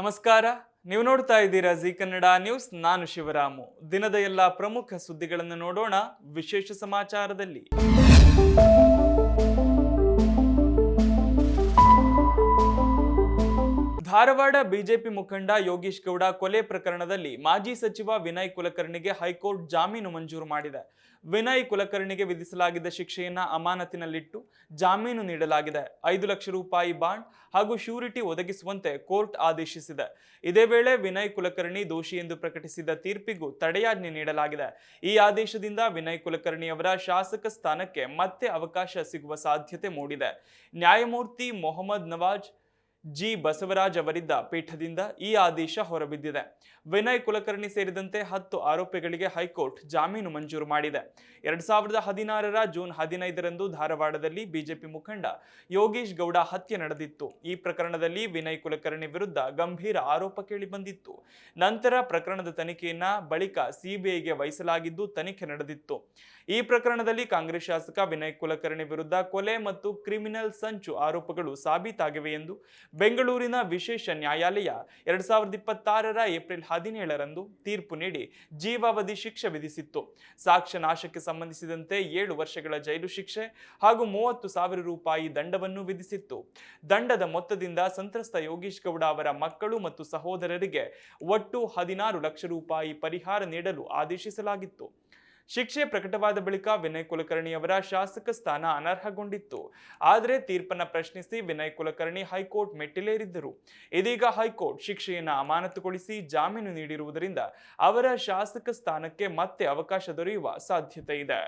ನಮಸ್ಕಾರ. ನೀವು ನೋಡ್ತಾ ಇದ್ದೀರಾ ಜಿ ಕನ್ನಡ ನ್ಯೂಸ್. ನಾನು ಶಿವರಾಮು. ದಿನದ ಎಲ್ಲ ಪ್ರಮುಖ ಸುದ್ದಿಗಳನ್ನು ನೋಡೋಣ ವಿಶೇಷ ಸಮಾಚಾರದಲ್ಲಿ. ಧಾರವಾಡ ಬಿಜೆಪಿ ಮುಖಂಡ ಯೋಗೀಶ್ ಗೌಡ ಕೊಲೆ ಪ್ರಕರಣದಲ್ಲಿ ಮಾಜಿ ಸಚಿವ ವಿನಯ್ ಕುಲಕರ್ಣಿಗೆ ಹೈಕೋರ್ಟ್ ಜಾಮೀನು ಮಂಜೂರು ಮಾಡಿದೆ. ವಿನಯ್ ಕುಲಕರ್ಣಿಗೆ ವಿಧಿಸಲಾಗಿದ್ದ ಶಿಕ್ಷೆಯನ್ನ ಅಮಾನತಿನಲ್ಲಿಟ್ಟು ಜಾಮೀನು ನೀಡಲಾಗಿದೆ. 5 ಲಕ್ಷ ರೂಪಾಯಿ ಬಾಂಡ್ ಹಾಗೂ ಶ್ಯೂರಿಟಿ ಒದಗಿಸುವಂತೆ ಕೋರ್ಟ್ ಆದೇಶಿಸಿದೆ. ಇದೇ ವೇಳೆ ವಿನಯ್ ಕುಲಕರ್ಣಿ ದೋಷಿ ಎಂದು ಪ್ರಕಟಿಸಿದ ತೀರ್ಪಿಗೂ ತಡೆಯಾಜ್ಞೆ ನೀಡಲಾಗಿದೆ. ಈ ಆದೇಶದಿಂದ ವಿನಯ್ ಕುಲಕರ್ಣಿ ಅವರ ಶಾಸಕ ಸ್ಥಾನಕ್ಕೆ ಮತ್ತೆ ಅವಕಾಶ ಸಿಗುವ ಸಾಧ್ಯತೆ ಮೂಡಿದೆ. ನ್ಯಾಯಮೂರ್ತಿ ಮೊಹಮ್ಮದ್ ನವಾಜ್ ಜಿ ಬಸವರಾಜ್ ಅವರಿದ್ದ ಪೀಠದಿಂದ ಈ ಆದೇಶ ಹೊರಬಿದ್ದಿದೆ. ವಿನಯ್ ಕುಲಕರ್ಣಿ ಸೇರಿದಂತೆ 10 ಆರೋಪಿಗಳಿಗೆ ಹೈಕೋರ್ಟ್ ಜಾಮೀನು ಮಂಜೂರು ಮಾಡಿದೆ. 2016ರ ಜೂನ್ 15ರಂದು ಧಾರವಾಡದಲ್ಲಿ ಬಿಜೆಪಿ ಮುಖಂಡ ಯೋಗೀಶ್ ಗೌಡ ಹತ್ಯೆ ನಡೆದಿತ್ತು. ಈ ಪ್ರಕರಣದಲ್ಲಿ ವಿನಯ್ ಕುಲಕರ್ಣಿ ವಿರುದ್ಧ ಗಂಭೀರ ಆರೋಪ ಕೇಳಿಬಂದಿತ್ತು. ನಂತರ ಪ್ರಕರಣದ ತನಿಖೆಯನ್ನ ಬಳಿಕ ಸಿಬಿಐಗೆ ವಹಿಸಲಾಗಿದ್ದು ತನಿಖೆ ನಡೆದಿತ್ತು. ಈ ಪ್ರಕರಣದಲ್ಲಿ ಕಾಂಗ್ರೆಸ್ ಶಾಸಕ ವಿನಯ್ ಕುಲಕರ್ಣಿ ವಿರುದ್ಧ ಕೊಲೆ ಮತ್ತು ಕ್ರಿಮಿನಲ್ ಸಂಚು ಆರೋಪಗಳು ಸಾಬೀತಾಗಿವೆ ಎಂದು ಬೆಂಗಳೂರಿನ ವಿಶೇಷ ನ್ಯಾಯಾಲಯ 2026ರ ಏಪ್ರಿಲ್ 17ರಂದು ತೀರ್ಪು ನೀಡಿ ಜೀವಾವಧಿ ಶಿಕ್ಷೆ ವಿಧಿಸಿತ್ತು. ಸಾಕ್ಷ್ಯ ನಾಶಕ್ಕೆ ಸಂಬಂಧಿಸಿದಂತೆ 7 ವರ್ಷಗಳ ಜೈಲು ಶಿಕ್ಷೆ ಹಾಗೂ 30,000 ರೂಪಾಯಿ ದಂಡವನ್ನು ವಿಧಿಸಿತ್ತು. ದಂಡದ ಮೊತ್ತದಿಂದ ಸಂತ್ರಸ್ತ ಯೋಗೀಶ್ ಗೌಡ ಅವರ ಮಕ್ಕಳು ಮತ್ತು ಸಹೋದರರಿಗೆ ಒಟ್ಟು 16 ಲಕ್ಷ ರೂಪಾಯಿ ಪರಿಹಾರ ನೀಡಲು ಆದೇಶಿಸಲಾಗಿತ್ತು. ಶಿಕ್ಷೆ ಪ್ರಕಟವಾದ ಬಳಿಕ ವಿನಯ್ ಕುಲಕರ್ಣಿ ಅವರ ಶಾಸಕ ಸ್ಥಾನ ಅನರ್ಹಗೊಂಡಿತ್ತು. ಆದರೆ ತೀರ್ಪನ್ನು ಪ್ರಶ್ನಿಸಿ ವಿನಯ್ ಕುಲಕರ್ಣಿ ಹೈಕೋರ್ಟ್ ಮೆಟ್ಟಿಲೇರಿದ್ದರು. ಇದೀಗ ಹೈಕೋರ್ಟ್ ಶಿಕ್ಷೆಯನ್ನು ಅಮಾನತುಗೊಳಿಸಿ ಜಾಮೀನು ನೀಡಿರುವುದರಿಂದ ಅವರ ಶಾಸಕ ಸ್ಥಾನಕ್ಕೆ ಮತ್ತೆ ಅವಕಾಶ ದೊರೆಯುವ ಸಾಧ್ಯತೆ ಇದೆ.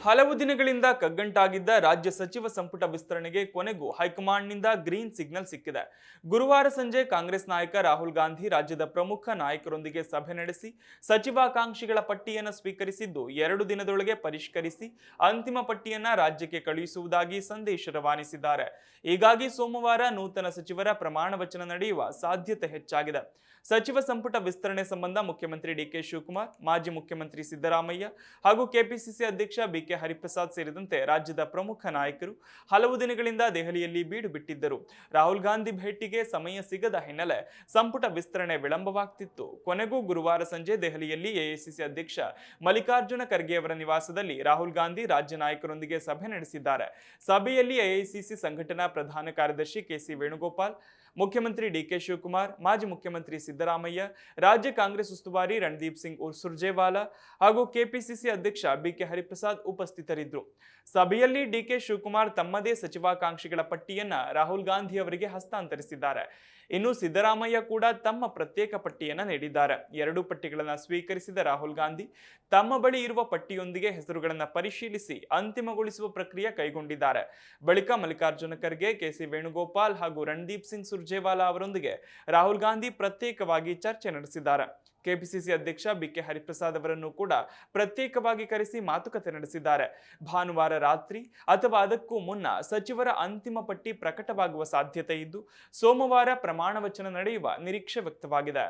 ಹಲವು ದಿನಗಳಿಂದ ಕಗ್ಗಂಟಾಗಿದ್ದ ರಾಜ್ಯ ಸಚಿವ ಸಂಪುಟ ವಿಸ್ತರಣೆಗೆ ಕೊನೆಗೂ ಹೈಕಮಾಂಡ್ನಿಂದ ಗ್ರೀನ್ ಸಿಗ್ನಲ್ ಸಿಕ್ಕಿದೆ. ಗುರುವಾರ ಸಂಜೆ ಕಾಂಗ್ರೆಸ್ ನಾಯಕ ರಾಹುಲ್ ಗಾಂಧಿ ರಾಜ್ಯದ ಪ್ರಮುಖ ನಾಯಕರೊಂದಿಗೆ ಸಭೆ ನಡೆಸಿ ಸಚಿವಾಕಾಂಕ್ಷಿಗಳ ಪಟ್ಟಿಯನ್ನು ಸ್ವೀಕರಿಸಿದ್ದು 2 ದಿನದೊಳಗೆ ಪರಿಷ್ಕರಿಸಿ ಅಂತಿಮ ಪಟ್ಟಿಯನ್ನ ರಾಜ್ಯಕ್ಕೆ ಕಳುಹಿಸುವುದಾಗಿ ಸಂದೇಶ ರವಾನಿಸಿದ್ದಾರೆ. ಹೀಗಾಗಿ ಸೋಮವಾರ ನೂತನ ಸಚಿವರ ಪ್ರಮಾಣ ವಚನ ನಡೆಯುವ ಸಾಧ್ಯತೆ ಹೆಚ್ಚಾಗಿದೆ. ಸಚಿವ ಸಂಪುಟ ವಿಸ್ತರಣೆ ಸಂಬಂಧ ಮುಖ್ಯಮಂತ್ರಿ ಡಿಕೆ ಶಿವಕುಮಾರ್, ಮಾಜಿ ಮುಖ್ಯಮಂತ್ರಿ ಸಿದ್ದರಾಮಯ್ಯ ಹಾಗೂ ಕೆಪಿಸಿಸಿ ಅಧ್ಯಕ್ಷ ಬಿಕೆ ಹರಿಪ್ರಸಾದ್ ಸೇರಿದಂತೆ ರಾಜ್ಯದ ಪ್ರಮುಖ ನಾಯಕರು ಹಲವು ದಿನಗಳಿಂದ ದೆಹಲಿಯಲ್ಲಿ ಬೀಡು ಬಿಟ್ಟಿದ್ದರು. ರಾಹುಲ್ ಗಾಂಧಿ ಭೇಟಿಗೆ ಸಮಯ ಸಿಗದ ಹಿನ್ನೆಲೆ ಸಂಪುಟ ವಿಸ್ತರಣೆ ವಿಳಂಬವಾಗ್ತಿತ್ತು. ಕೊನೆಗೂ ಗುರುವಾರ ಸಂಜೆ ದೆಹಲಿಯಲ್ಲಿ ಎಐಸಿಸಿ ಅಧ್ಯಕ್ಷ ಮಲ್ಲಿಕಾರ್ಜುನ ಖರ್ಗೆ ಅವರ ನಿವಾಸದಲ್ಲಿ ರಾಹುಲ್ ಗಾಂಧಿ ರಾಜ್ಯ ನಾಯಕರೊಂದಿಗೆ ಸಭೆ ನಡೆಸಿದ್ದಾರೆ. ಸಭೆಯಲ್ಲಿ ಎಐಸಿಸಿ ಸಂಘಟನಾ ಪ್ರಧಾನ ಕಾರ್ಯದರ್ಶಿ ಕೆಸಿ ವೇಣುಗೋಪಾಲ್, ಮುಖ್ಯಮಂತ್ರಿ ಡಿಕೆ ಶಿವಕುಮಾರ್, ಮಾಜಿ ಮುಖ್ಯಮಂತ್ರಿ ಸಿದ್ದರಾಮಯ್ಯ, ರಾಜ್ಯ ಕಾಂಗ್ರೆಸ್ ಉಸ್ತುವಾರಿ ರಣದೀಪ್ ಸಿಂಗ್ ಸುರ್ಜೇವಾಲಾ ಹಾಗೂ ಕೆಪಿಸಿಸಿ ಅಧ್ಯಕ್ಷ ಬಿಕೆ ಹರಿಪ್ರಸಾದ್ ಉಪಸ್ಥಿತರಿದ್ದರು. ಸಭೆಯಲ್ಲಿ ಡಿಕೆ ಶಿವಕುಮಾರ್ ತಮ್ಮದೇ ಸಚಿವಾಕಾಂಕ್ಷಿಗಳ ಪಟ್ಟಿಯನ್ನ ರಾಹುಲ್ ಗಾಂಧಿ ಅವರಿಗೆ ಹಸ್ತಾಂತರಿಸಿದ್ದಾರೆ. ಇನ್ನು ಸಿದ್ದರಾಮಯ್ಯ ಕೂಡ ತಮ್ಮ ಪ್ರತ್ಯೇಕ ಪಟ್ಟಿಯನ್ನ ನೀಡಿದ್ದಾರೆ. 2 ಪಟ್ಟಿಗಳನ್ನು ಸ್ವೀಕರಿಸಿದ ರಾಹುಲ್ ಗಾಂಧಿ ತಮ್ಮ ಬಳಿ ಇರುವ ಪಟ್ಟಿಯೊಂದಿಗೆ ಹೆಸರುಗಳನ್ನು ಪರಿಶೀಲಿಸಿ ಅಂತಿಮಗೊಳಿಸುವ ಪ್ರಕ್ರಿಯೆ ಕೈಗೊಂಡಿದ್ದಾರೆ. ಬಳಿಕ ಮಲ್ಲಿಕಾರ್ಜುನ ಖರ್ಗೆ, ಕೆಸಿ ವೇಣುಗೋಪಾಲ್ ಹಾಗೂ ರಣದೀಪ್ ಸಿಂಗ್ ಸುರ್ಜೇವಾಲಾ ಅವರೊಂದಿಗೆ ರಾಹುಲ್ ಗಾಂಧಿ ಪ್ರತ್ಯೇಕವಾಗಿ ಚರ್ಚೆ ನಡೆಸಿದ್ದಾರೆ. ಕೆಪಿಸಿಸಿ ಅಧ್ಯಕ್ಷ ಬಿಕೆ ಹರಿಪ್ರಸಾದ್ ಅವರನ್ನು ಕೂಡ ಪ್ರತ್ಯೇಕವಾಗಿ ಕರೆಸಿ ಮಾತುಕತೆ ನಡೆಸಿದ್ದಾರೆ. ಭಾನುವಾರ ರಾತ್ರಿ ಅಥವಾ ಅದಕ್ಕೂ ಮುನ್ನ ಸಚಿವರ ಅಂತಿಮ ಪಟ್ಟಿ ಪ್ರಕಟವಾಗುವ ಸಾಧ್ಯತೆ ಇದ್ದು ಸೋಮವಾರ ಪ್ರಮಾಣ ವಚನ ನಡೆಯುವ ನಿರೀಕ್ಷೆ ವ್ಯಕ್ತವಾಗಿದೆ.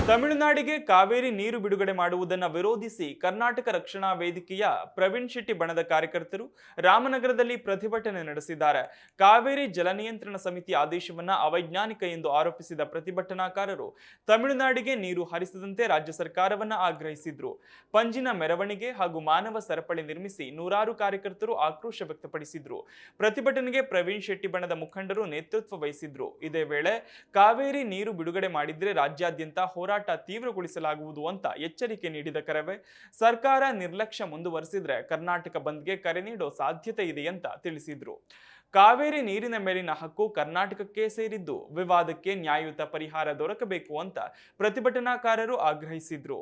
ತಮಿಳುನಾಡಿಗೆ ಕಾವೇರಿ ನೀರು ಬಿಡುಗಡೆ ಮಾಡುವುದನ್ನು ವಿರೋಧಿಸಿ ಕರ್ನಾಟಕ ರಕ್ಷಣಾ ವೇದಿಕೆಯ ಪ್ರವೀಣ್ ಶೆಟ್ಟಿ ಬಣದ ಕಾರ್ಯಕರ್ತರು ರಾಮನಗರದಲ್ಲಿ ಪ್ರತಿಭಟನೆ ನಡೆಸಿದ್ದಾರೆ. ಕಾವೇರಿ ಜಲ ನಿಯಂತ್ರಣ ಸಮಿತಿ ಆದೇಶವನ್ನ ಅವೈಜ್ಞಾನಿಕ ಎಂದು ಆರೋಪಿಸಿದ ಪ್ರತಿಭಟನಾಕಾರರು ತಮಿಳುನಾಡಿಗೆ ನೀರು ಹರಿಸದಂತೆ ರಾಜ್ಯ ಸರ್ಕಾರವನ್ನ ಆಗ್ರಹಿಸಿದ್ರು. ಪಂಜಿನ ಮೆರವಣಿಗೆ ಹಾಗೂ ಮಾನವ ಸರಪಳಿ ನಿರ್ಮಿಸಿ ನೂರಾರು ಕಾರ್ಯಕರ್ತರು ಆಕ್ರೋಶ ವ್ಯಕ್ತಪಡಿಸಿದ್ರು. ಪ್ರತಿಭಟನೆಗೆ ಪ್ರವೀಣ್ ಶೆಟ್ಟಿ ಬಣದ ಮುಖಂಡರು ನೇತೃತ್ವ ವಹಿಸಿದ್ರು. ಇದೇ ವೇಳೆ ಕಾವೇರಿ ನೀರು ಬಿಡುಗಡೆ ಮಾಡಿದ್ರೆ ರಾಜ್ಯಾದ್ಯಂತ ಹೋರಾಟ ತೀವ್ರಗೊಳಿಸಲಾಗುವುದು ಅಂತ ಎಚ್ಚರಿಕೆ ನೀಡಿದ ಕರವೇ ಸರ್ಕಾರ ನಿರ್ಲಕ್ಷ್ಯ ಮುಂದುವರೆಸಿದ್ರೆ ಕರ್ನಾಟಕ ಬಂದ್ಗೆ ಕರೆ ನೀಡೋ ಸಾಧ್ಯತೆ ಇದೆ ಅಂತ ತಿಳಿಸಿದ್ರು. ಕಾವೇರಿ ನೀರಿನ ಮೇಲಿನ ಹಕ್ಕು ಕರ್ನಾಟಕಕ್ಕೆ ಸೇರಿದ್ದು ವಿವಾದಕ್ಕೆ ನ್ಯಾಯಯುತ ಪರಿಹಾರ ದೊರಕಬೇಕು ಅಂತ ಪ್ರತಿಭಟನಾಕಾರರು ಆಗ್ರಹಿಸಿದ್ರು.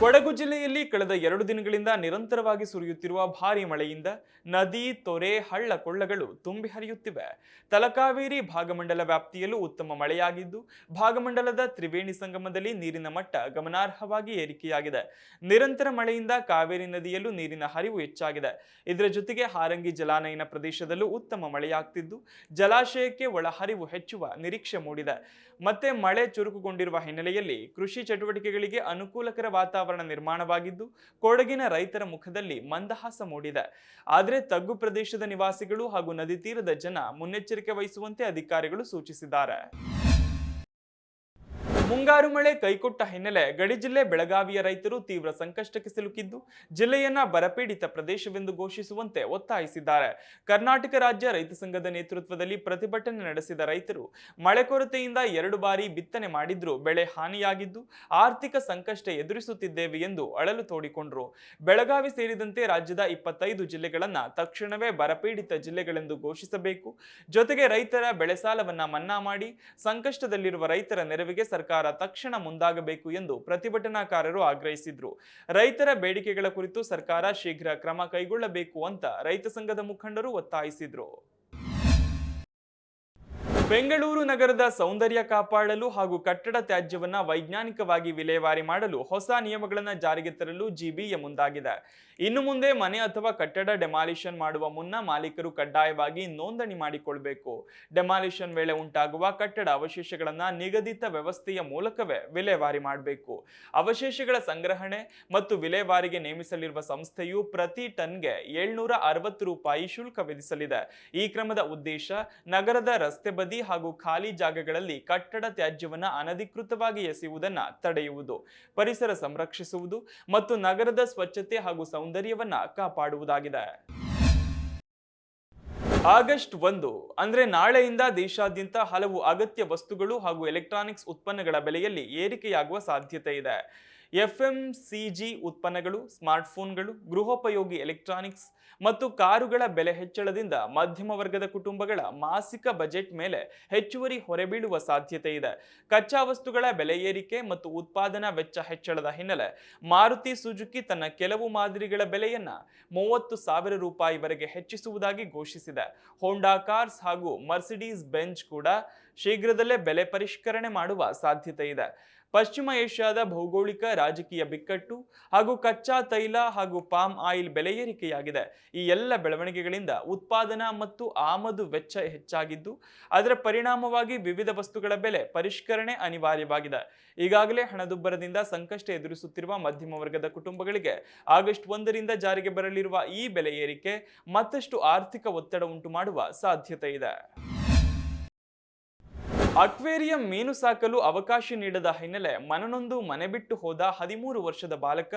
ಕೊಡಗು ಜಿಲ್ಲೆಯಲ್ಲಿ ಕಳೆದ 2 ದಿನಗಳಿಂದ ನಿರಂತರವಾಗಿ ಸುರಿಯುತ್ತಿರುವ ಭಾರೀ ಮಳೆಯಿಂದ ನದಿ, ತೊರೆ, ಹಳ್ಳ ಕೊಳ್ಳಗಳು ತುಂಬಿ ಹರಿಯುತ್ತಿವೆ. ತಲಕಾವೇರಿ ಭಾಗಮಂಡಲ ವ್ಯಾಪ್ತಿಯಲ್ಲೂ ಉತ್ತಮ ಮಳೆಯಾಗಿದ್ದು ಭಾಗಮಂಡಲದ ತ್ರಿವೇಣಿ ಸಂಗಮದಲ್ಲಿ ನೀರಿನ ಮಟ್ಟ ಗಮನಾರ್ಹವಾಗಿ ಏರಿಕೆಯಾಗಿದೆ. ನಿರಂತರ ಮಳೆಯಿಂದ ಕಾವೇರಿ ನದಿಯಲ್ಲೂ ನೀರಿನ ಹರಿವು ಹೆಚ್ಚಾಗಿದೆ. ಇದರ ಜೊತೆಗೆ ಹಾರಂಗಿ ಜಲಾನಯನ ಪ್ರದೇಶದಲ್ಲೂ ಉತ್ತಮ ಮಳೆಯಾಗ್ತಿದ್ದು ಜಲಾಶಯಕ್ಕೆ ಒಳಹರಿವು ಹೆಚ್ಚುವ ನಿರೀಕ್ಷೆ ಮೂಡಿದೆ. ಮತ್ತೆ ಮಳೆ ಚುರುಕುಗೊಂಡಿರುವ ಹಿನ್ನೆಲೆಯಲ್ಲಿ ಕೃಷಿ ಚಟುವಟಿಕೆಗಳಿಗೆ ಅನುಕೂಲಕರ ವಾತಾವರಣ ವಾತಾವರಣ ನಿರ್ಮಾಣವಾಗಿದ್ದು ಕೊಡಗಿನ ರೈತರ ಮುಖದಲ್ಲಿ ಮಂದಹಾಸ ಮೂಡಿದೆ. ಆದರೆ ತಗ್ಗು ಪ್ರದೇಶದ ನಿವಾಸಿಗಳು ಹಾಗೂ ನದಿ ತೀರದ ಜನ ಮುನ್ನೆಚ್ಚರಿಕೆ ವಹಿಸುವಂತೆ ಅಧಿಕಾರಿಗಳು ಸೂಚಿಸಿದ್ದಾರೆ. ಮುಂಗಾರು ಮಳೆ ಕೈಕೊಟ್ಟ ಹಿನ್ನೆಲೆ ಗಡಿ ಜಿಲ್ಲೆ ಬೆಳಗಾವಿಯ ರೈತರು ತೀವ್ರ ಸಂಕಷ್ಟಕ್ಕೆ ಸಿಲುಕಿದ್ದು ಜಿಲ್ಲೆಯನ್ನ ಬರಪೀಡಿತ ಪ್ರದೇಶವೆಂದು ಘೋಷಿಸುವಂತೆ ಒತ್ತಾಯಿಸಿದ್ದಾರೆ. ಕರ್ನಾಟಕ ರಾಜ್ಯ ರೈತ ಸಂಘದ ನೇತೃತ್ವದಲ್ಲಿ ಪ್ರತಿಭಟನೆ ನಡೆಸಿದ ರೈತರು ಮಳೆ ಕೊರತೆಯಿಂದ 2 ಬಾರಿ ಬಿತ್ತನೆ ಮಾಡಿದ್ರೂ ಬೆಳೆ ಹಾನಿಯಾಗಿದ್ದು ಆರ್ಥಿಕ ಸಂಕಷ್ಟ ಎದುರಿಸುತ್ತಿದ್ದೇವೆ ಎಂದು ಅಳಲು ತೋಡಿಕೊಂಡರು. ಬೆಳಗಾವಿ ಸೇರಿದಂತೆ ರಾಜ್ಯದ 25 ಜಿಲ್ಲೆಗಳನ್ನ ತಕ್ಷಣವೇ ಬರಪೀಡಿತ ಜಿಲ್ಲೆಗಳೆಂದು ಘೋಷಿಸಬೇಕು. ಜೊತೆಗೆ ರೈತರ ಬೆಳೆ ಸಾಲವನ್ನ ಮನ್ನಾ ಮಾಡಿ ಸಂಕಷ್ಟದಲ್ಲಿರುವ ರೈತರ ನೆರವಿಗೆ ಸರ್ಕಾರ ತಕ್ಷಣ ಮುಂದಾಗಬೇಕು ಎಂದು ಪ್ರತಿಭಟನಾಕಾರರು ಆಗ್ರಹಿಸಿದ್ರು. ರೈತರ ಬೇಡಿಕೆಗಳ ಕುರಿತು ಸರ್ಕಾರ ಶೀಘ್ರ ಕ್ರಮ ಕೈಗೊಳ್ಳಬೇಕು ಅಂತ ರೈತ ಸಂಘದ ಮುಖಂಡರು ಒತ್ತಾಯಿಸಿದ್ರು. ಬೆಂಗಳೂರು ನಗರದ ಸೌಂದರ್ಯ ಕಾಪಾಡಲು ಹಾಗೂ ಕಟ್ಟಡ ತ್ಯಾಜ್ಯವನ್ನ ವೈಜ್ಞಾನಿಕವಾಗಿ ವಿಲೇವಾರಿ ಮಾಡಲು ಹೊಸ ನಿಯಮಗಳನ್ನು ಜಾರಿಗೆ ತರಲು ಜಿಬಿಎ ಮುಂದಾಗಿದೆ. ಇನ್ನು ಮುಂದೆ ಮನೆ ಅಥವಾ ಕಟ್ಟಡ ಡೆಮಾಲಿಷನ್ ಮಾಡುವ ಮುನ್ನ ಮಾಲೀಕರು ಕಡ್ಡಾಯವಾಗಿ ನೋಂದಣಿ ಮಾಡಿಕೊಳ್ಳಬೇಕು. ಡೆಮಾಲಿಷನ್ ವೇಳೆ ಉಂಟಾಗುವ ಕಟ್ಟಡ ಅವಶೇಷಗಳನ್ನ ನಿಗದಿತ ವ್ಯವಸ್ಥೆಯ ಮೂಲಕವೇ ವಿಲೇವಾರಿ ಮಾಡಬೇಕು. ಅವಶೇಷಗಳ ಸಂಗ್ರಹಣೆ ಮತ್ತು ವಿಲೇವಾರಿಗೆ ನೇಮಿಸಲಿರುವ ಸಂಸ್ಥೆಯು ಪ್ರತಿ ಟನ್ಗೆ 760 ರೂಪಾಯಿ ಶುಲ್ಕ ವಿಧಿಸಲಿದೆ. ಈ ಕ್ರಮದ ಉದ್ದೇಶ ನಗರದ ರಸ್ತೆ ಬದಿ ಹಾಗೂ ಖಾಲಿ ಜಾಗಗಳಲ್ಲಿ ಕಟ್ಟಡ ತ್ಯಾಜ್ಯವನ್ನ ಅನಧಿಕೃತವಾಗಿ ಎಸೆಯುವುದನ್ನು ತಡೆಯುವುದು, ಪರಿಸರ ಸಂರಕ್ಷಿಸುವುದು ಮತ್ತು ನಗರದ ಸ್ವಚ್ಛತೆ ಹಾಗೂ ಸೌಂದರ್ಯವನ್ನ ಕಾಪಾಡುವುದಾಗಿದೆ. ಆಗಸ್ಟ್ 1 ಅಂದ್ರೆ ನಾಳೆಯಿಂದ ದೇಶಾದ್ಯಂತ ಹಲವು ಅಗತ್ಯ ವಸ್ತುಗಳು ಹಾಗೂ ಎಲೆಕ್ಟ್ರಾನಿಕ್ಸ್ ಉತ್ಪನ್ನಗಳ ಬೆಲೆಯಲ್ಲಿ ಏರಿಕೆಯಾಗುವ ಸಾಧ್ಯತೆ ಇದೆ. ಎಫ್ಎಂಸಿಜಿ ಉತ್ಪನ್ನಗಳು, ಸ್ಮಾರ್ಟ್ಫೋನ್ಗಳು, ಗೃಹೋಪಯೋಗಿ ಎಲೆಕ್ಟ್ರಾನಿಕ್ಸ್ ಮತ್ತು ಕಾರುಗಳ ಬೆಲೆ ಹೆಚ್ಚಳದಿಂದ ಮಧ್ಯಮ ವರ್ಗದ ಕುಟುಂಬಗಳ ಮಾಸಿಕ ಬಜೆಟ್ ಮೇಲೆ ಹೆಚ್ಚುವರಿ ಹೊರೆ ಬೀಳುವ ಸಾಧ್ಯತೆ ಇದೆ. ಕಚ್ಚಾ ವಸ್ತುಗಳ ಬೆಲೆ ಏರಿಕೆ ಮತ್ತು ಉತ್ಪಾದನಾ ವೆಚ್ಚ ಹೆಚ್ಚಳದ ಹಿನ್ನೆಲೆ ಮಾರುತಿ ಸುಜುಕಿ ತನ್ನ ಕೆಲವು ಮಾದರಿಗಳ ಬೆಲೆಯನ್ನ 30,000 ರೂಪಾಯಿವರೆಗೆ ಹೆಚ್ಚಿಸುವುದಾಗಿ ಘೋಷಿಸಿದೆ. ಹೋಂಡಾ ಕಾರ್ಸ್ ಹಾಗೂ ಮರ್ಸಿಡೀಸ್ ಬೆಂಜ್ ಕೂಡ ಶೀಘ್ರದಲ್ಲೇ ಬೆಲೆ ಪರಿಷ್ಕರಣೆ ಮಾಡುವ ಸಾಧ್ಯತೆ ಇದೆ. ಪಶ್ಚಿಮ ಏಷ್ಯಾದ ಭೌಗೋಳಿಕ ರಾಜಕೀಯ ಬಿಕ್ಕಟ್ಟು ಹಾಗೂ ಕಚ್ಚಾ ತೈಲ ಹಾಗೂ ಪಾಮ್ ಆಯಿಲ್ ಬೆಲೆ ಏರಿಕೆಯಾಗಿದೆ. ಈ ಎಲ್ಲ ಬೆಳವಣಿಗೆಗಳಿಂದ ಉತ್ಪಾದನಾ ಮತ್ತು ಆಮದು ವೆಚ್ಚ ಹೆಚ್ಚಾಗಿದ್ದು ಅದರ ಪರಿಣಾಮವಾಗಿ ವಿವಿಧ ವಸ್ತುಗಳ ಬೆಲೆ ಪರಿಷ್ಕರಣೆ ಅನಿವಾರ್ಯವಾಗಿದೆ. ಈಗಾಗಲೇ ಹಣದುಬ್ಬರದಿಂದ ಸಂಕಷ್ಟ ಎದುರಿಸುತ್ತಿರುವ ಮಧ್ಯಮ ವರ್ಗದ ಕುಟುಂಬಗಳಿಗೆ ಆಗಸ್ಟ್ 1ರಿಂದ ಜಾರಿಗೆ ಬರಲಿರುವ ಈ ಬೆಲೆ ಏರಿಕೆ ಮತ್ತಷ್ಟು ಆರ್ಥಿಕ ಒತ್ತಡ ಉಂಟು ಮಾಡುವ ಸಾಧ್ಯತೆ ಇದೆ. ಅಕ್ವೇರಿಯಂ ಮೀನು ಸಾಕಲು ಅವಕಾಶ ನೀಡದ ಹಿನ್ನೆಲೆ ಮನನೊಂದು ಮನೆ ಬಿಟ್ಟು ಹೋದ 13 ವರ್ಷದ ಬಾಲಕ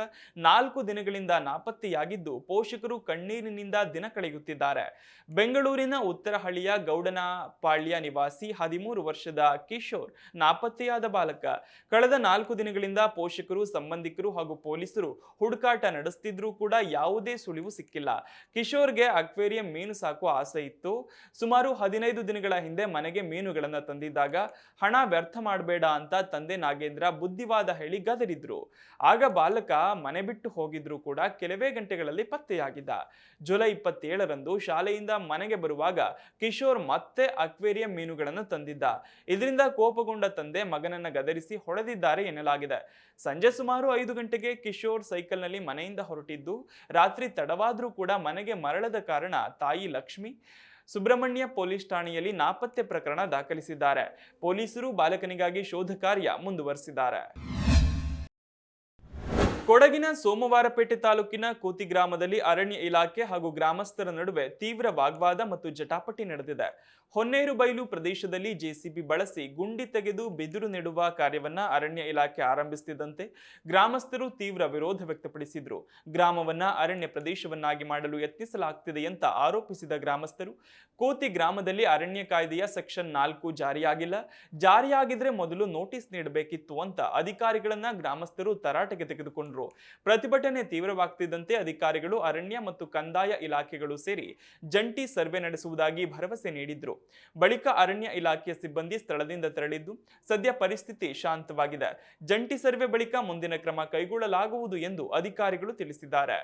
4 ದಿನಗಳಿಂದ ನಾಪತ್ತೆಯಾಗಿದ್ದು ಪೋಷಕರು ಕಣ್ಣೀರಿನಿಂದ ದಿನ ಕಳೆಯುತ್ತಿದ್ದಾರೆ. ಬೆಂಗಳೂರಿನ ಉತ್ತರಹಳ್ಳಿಯ ಗೌಡನಪಾಳ್ಯ ನಿವಾಸಿ 13 ವರ್ಷದ ಕಿಶೋರ್ ನಾಪತ್ತೆಯಾದ ಬಾಲಕ. ಕಳೆದ 4 ದಿನಗಳಿಂದ ಪೋಷಕರು, ಸಂಬಂಧಿಕರು ಹಾಗೂ ಪೊಲೀಸರು ಹುಡುಕಾಟ ನಡೆಸುತ್ತಿದ್ರೂ ಕೂಡ ಯಾವುದೇ ಸುಳಿವು ಸಿಕ್ಕಿಲ್ಲ. ಕಿಶೋರ್ಗೆ ಅಕ್ವೇರಿಯಂ ಮೀನು ಸಾಕುವ ಆಸೆ ಇತ್ತು. ಸುಮಾರು 15 ದಿನಗಳ ಹಿಂದೆ ಮನೆಗೆ ಮೀನುಗಳನ್ನು ತಂದಿದ್ದಾಗ ಹಣ ವ್ಯರ್ಥ ಮಾಡಬೇಡ ಅಂತ ತಂದೆ ನಾಗೇಂದ್ರ ಬುದ್ಧಿವಾದ ಹೇಳಿ ಗದರಿದ್ರು. ಆಗ ಬಾಲಕ ಮನೆ ಬಿಟ್ಟು ಹೋಗಿದ್ರು ಕೂಡ ಕೆಲವೇ ಗಂಟೆಗಳಲ್ಲಿ ಪತ್ತೆಯಾಗಿದ್ದ. ಜುಲೈ 27ರಂದು ಶಾಲೆಯಿಂದ ಮನೆಗೆ ಬರುವಾಗ ಕಿಶೋರ್ ಮತ್ತೆ ಅಕ್ವೇರಿಯಂ ಮೀನುಗಳನ್ನು ತಂದಿದ್ದ. ಇದರಿಂದ ಕೋಪಗೊಂಡ ತಂದೆ ಮಗನನ್ನ ಗದರಿಸಿ ಹೊಡೆದಿದ್ದಾರೆ ಎನ್ನಲಾಗಿದೆ. ಸಂಜೆ ಸುಮಾರು 5 ಗಂಟೆಗೆ ಕಿಶೋರ್ ಸೈಕಲ್ನಲ್ಲಿ ಮನೆಯಿಂದ ಹೊರಟಿದ್ದು ರಾತ್ರಿ ತಡವಾದ್ರೂ ಕೂಡ ಮನೆಗೆ ಮರಳದ ಕಾರಣ ತಾಯಿ ಲಕ್ಷ್ಮಿ ಸುಬ್ರಹ್ಮಣ್ಯ ಪೊಲೀಸ್ ಠಾಣೆಯಲ್ಲಿ ನಾಪತ್ತೆ ಪ್ರಕರಣ ದಾಖಲಿಸಿದ್ದಾರೆ. ಪೊಲೀಸರು ಬಾಲಕನಿಗಾಗಿ ಶೋಧ ಕಾರ್ಯ ಮುಂದುವರೆಸಿದ್ದಾರೆ. ಕೊಡಗಿನ ಸೋಮವಾರಪೇಟೆ ತಾಲೂಕಿನ ಕೋತಿ ಗ್ರಾಮದಲ್ಲಿ ಅರಣ್ಯ ಇಲಾಖೆ ಹಾಗೂ ಗ್ರಾಮಸ್ಥರ ನಡುವೆ ತೀವ್ರ ವಾಗ್ವಾದ ಮತ್ತು ಜಟಾಪಟಿ ನಡೆದಿದೆ. ಹೊನ್ನೇರುಬೈಲು ಪ್ರದೇಶದಲ್ಲಿ ಜೆಸಿಬಿ ಬಳಸಿ ಗುಂಡಿ ತೆಗೆದು ಬಿದಿರು ನೆಡುವ ಕಾರ್ಯವನ್ನ ಅರಣ್ಯ ಇಲಾಖೆ ಆರಂಭಿಸುತ್ತಿದ್ದಂತೆ ಗ್ರಾಮಸ್ಥರು ತೀವ್ರ ವಿರೋಧ ವ್ಯಕ್ತಪಡಿಸಿದ್ರು. ಗ್ರಾಮವನ್ನ ಅರಣ್ಯ ಪ್ರದೇಶವನ್ನಾಗಿ ಮಾಡಲು ಯತ್ನಿಸಲಾಗುತ್ತಿದೆ ಅಂತ ಆರೋಪಿಸಿದ ಗ್ರಾಮಸ್ಥರು, ಕೋತಿ ಗ್ರಾಮದಲ್ಲಿ ಅರಣ್ಯ ಕಾಯ್ದೆಯ ಸೆಕ್ಷನ್ 4 ಜಾರಿಯಾಗಿಲ್ಲ, ಜಾರಿಯಾಗಿದ್ರೆ ಮೊದಲು ನೋಟಿಸ್ ನೀಡಬೇಕಿತ್ತು ಅಂತ ಅಧಿಕಾರಿಗಳನ್ನ ಗ್ರಾಮಸ್ಥರು ತರಾಟೆಗೆ ತೆಗೆದುಕೊಂಡ್ರು. ಪ್ರತಿಭಟನೆ ತೀವ್ರವಾಗ್ತಿದ್ದಂತೆ ಅಧಿಕಾರಿಗಳು ಅರಣ್ಯ ಮತ್ತು ಕಂದಾಯ ಇಲಾಖೆಗಳು ಸೇರಿ ಜಂಟಿ ಸರ್ವೆ ನಡೆಸುವುದಾಗಿ ಭರವಸೆ ನೀಡಿದ್ರು. ಬಳಿಕ ಅರಣ್ಯ ಇಲಾಖೆಯ ಸಿಬ್ಬಂದಿ ಸ್ಥಳದಿಂದ ತೆರಳಿದ್ದು ಸದ್ಯ ಪರಿಸ್ಥಿತಿ ಶಾಂತವಾಗಿದೆ. ಜಂಟಿ ಸರ್ವೆ ಬಳಿಕ ಮುಂದಿನ ಕ್ರಮ ಕೈಗೊಳ್ಳಲಾಗುವುದು ಎಂದು ಅಧಿಕಾರಿಗಳು ತಿಳಿಸಿದ್ದಾರೆ.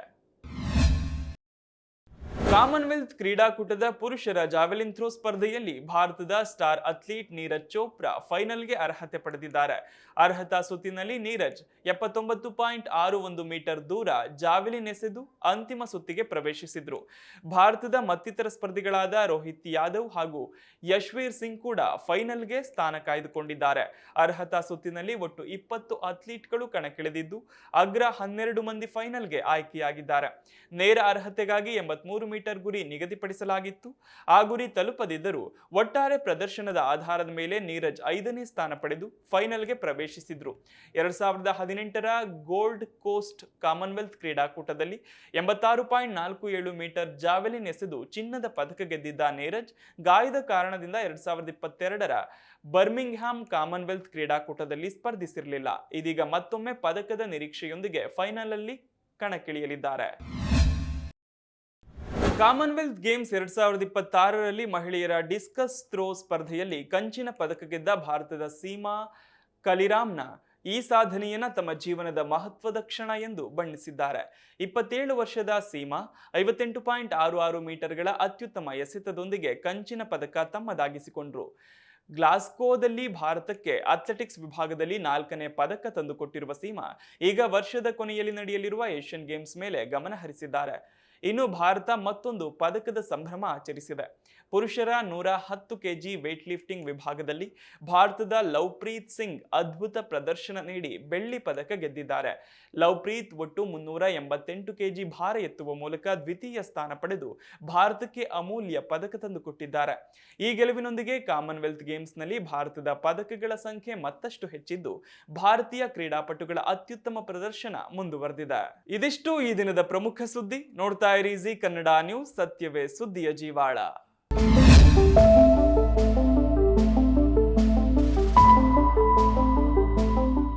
ಕಾಮನ್ವೆಲ್ತ್ ಕ್ರೀಡಾಕೂಟದ ಪುರುಷರ ಜಾವೆಲಿನ್ ಥ್ರೋ ಸ್ಪರ್ಧೆಯಲ್ಲಿ ಭಾರತದ ಸ್ಟಾರ್ ಅಥ್ಲೀಟ್ ನೀರಜ್ ಚೋಪ್ರಾ ಫೈನಲ್ಗೆ ಅರ್ಹತೆ ಪಡೆದಿದ್ದಾರೆ. ಅರ್ಹತಾ ಸುತ್ತಿನಲ್ಲಿ ನೀರಜ್ 79.61 ಮೀಟರ್ ದೂರ ಜಾವೆಲಿನ್ ಎಸೆದು ಅಂತಿಮ ಸುತ್ತಿಗೆ ಪ್ರವೇಶಿಸಿದ್ರು. ಭಾರತದ ಮತ್ತಿತರ ಸ್ಪರ್ಧಿಗಳಾದ ರೋಹಿತ್ ಯಾದವ್ ಹಾಗೂ ಯಶ್ವೀರ್ ಸಿಂಗ್ ಕೂಡ ಫೈನಲ್ಗೆ ಸ್ಥಾನ ಕಾಯ್ದುಕೊಂಡಿದ್ದಾರೆ. ಅರ್ಹತಾ ಸುತ್ತಿನಲ್ಲಿ ಒಟ್ಟು 20 ಅಥ್ಲೀಟ್ಗಳು ಕಣಕ್ಕಿಳಿದಿದ್ದು ಅಗ್ರ 12 ಮಂದಿ ಫೈನಲ್ಗೆ ಆಯ್ಕೆಯಾಗಿದ್ದಾರೆ. ನೇರ ಅರ್ಹತೆಗಾಗಿ 83 ಮೀಟರ್ ಗುರಿ ನಿಗದಿಪಡಿಸಲಾಗಿತ್ತು. ಆ ಗುರಿ ತಲುಪದಿದ್ದರೂ ಒಟ್ಟಾರೆ ಪ್ರದರ್ಶನದ ಆಧಾರದ ಮೇಲೆ ನೀರಜ್ 5ನೇ ಸ್ಥಾನ ಪಡೆದು ಫೈನಲ್ಗೆ ಪ್ರವೇಶಿಸಿದ್ರು. 2018ರ ಗೋಲ್ಡ್ ಕೋಸ್ಟ್ ಕಾಮನ್ವೆಲ್ತ್ ಕ್ರೀಡಾಕೂಟದಲ್ಲಿ 86.47 ಮೀಟರ್ ಜಾವೆಲಿನ್ ಎಸೆದು ಚಿನ್ನದ ಪದಕ ಗೆದ್ದಿದ್ದ ನೀರಜ್ ಗಾಯದ ಕಾರಣದಿಂದ 2022ರ ಬರ್ಮಿಂಗ್ಹ್ಯಾಮ್ ಕಾಮನ್ವೆಲ್ತ್ ಕ್ರೀಡಾಕೂಟದಲ್ಲಿ ಸ್ಪರ್ಧಿಸಿರಲಿಲ್ಲ. ಇದೀಗ ಮತ್ತೊಮ್ಮೆ ಪದಕದ ನಿರೀಕ್ಷೆಯೊಂದಿಗೆ ಫೈನಲ್ ಅಲ್ಲಿ ಕಣಕ್ಕಿಳಿಯಲಿದ್ದಾರೆ. ಕಾಮನ್ವೆಲ್ತ್ ಗೇಮ್ಸ್ 2026ರಲ್ಲಿ ಮಹಿಳೆಯರ ಡಿಸ್ಕಸ್ ಥ್ರೋ ಸ್ಪರ್ಧೆಯಲ್ಲಿ ಕಂಚಿನ ಪದಕ ಗೆದ್ದ ಭಾರತದ ಸೀಮಾ ಕಲಿರಾಮ್ನ ಈ ಸಾಧನೆಯನ್ನ ತಮ್ಮ ಜೀವನದ ಮಹತ್ವದ ಕ್ಷಣ ಎಂದು ಬಣ್ಣಿಸಿದ್ದಾರೆ. 27 ವರ್ಷದ ಸೀಮಾ 58.66 ಮೀಟರ್ಗಳ ಅತ್ಯುತ್ತಮ ಎಸೆತದೊಂದಿಗೆ ಕಂಚಿನ ಪದಕ ತಮ್ಮದಾಗಿಸಿಕೊಂಡ್ರು. ಗ್ಲಾಸ್ಗೋದಲ್ಲಿ ಭಾರತಕ್ಕೆ ಅಥ್ಲೆಟಿಕ್ಸ್ ವಿಭಾಗದಲ್ಲಿ 4ನೇ ಪದಕ ತಂದುಕೊಟ್ಟಿರುವ ಸೀಮಾ ಈಗ ವರ್ಷದ ಕೊನೆಯಲ್ಲಿ ನಡೆಯಲಿರುವ ಏಷ್ಯನ್ ಗೇಮ್ಸ್ ಮೇಲೆ ಗಮನ ಹರಿಸಿದ್ದಾರೆ. ಇನ್ನು ಭಾರತ ಮತ್ತೊಂದು ಪದಕದ ಸಂಭ್ರಮ ಆಚರಿಸಿದೆ. ಪುರುಷರ 110 ಕೆಜಿ ವೇಟ್ ಲಿಫ್ಟಿಂಗ್ ವಿಭಾಗದಲ್ಲಿ ಭಾರತದ ಲವ್ಪ್ರೀತ್ ಸಿಂಗ್ ಅದ್ಭುತ ಪ್ರದರ್ಶನ ನೀಡಿ ಬೆಳ್ಳಿ ಪದಕ ಗೆದ್ದಿದ್ದಾರೆ. ಲವ್ಪ್ರೀತ್ ಒಟ್ಟು 388 ಕೆಜಿ ಭಾರ ಎತ್ತುವ ಮೂಲಕ ದ್ವಿತೀಯ ಸ್ಥಾನ ಪಡೆದು ಭಾರತಕ್ಕೆ ಅಮೂಲ್ಯ ಪದಕ ತಂದುಕೊಟ್ಟಿದ್ದಾರೆ. ಈ ಗೆಲುವಿನೊಂದಿಗೆ ಕಾಮನ್ವೆಲ್ತ್ ಗೇಮ್ಸ್ನಲ್ಲಿ ಭಾರತದ ಪದಕಗಳ ಸಂಖ್ಯೆ ಮತ್ತಷ್ಟು ಹೆಚ್ಚಿದ್ದು ಭಾರತೀಯ ಕ್ರೀಡಾಪಟುಗಳ ಅತ್ಯುತ್ತಮ ಪ್ರದರ್ಶನ ಮುಂದುವರೆದಿದೆ. ಇದಿಷ್ಟು ಈ ದಿನದ ಪ್ರಮುಖ ಸುದ್ದಿ. ನೋಡ್ತಾ ಇರಿ ಜೀ ಕನ್ನಡ ನ್ಯೂಸ್, ಸತ್ಯವೇ ಸುದ್ದಿಯ ಜೀವಾಳ.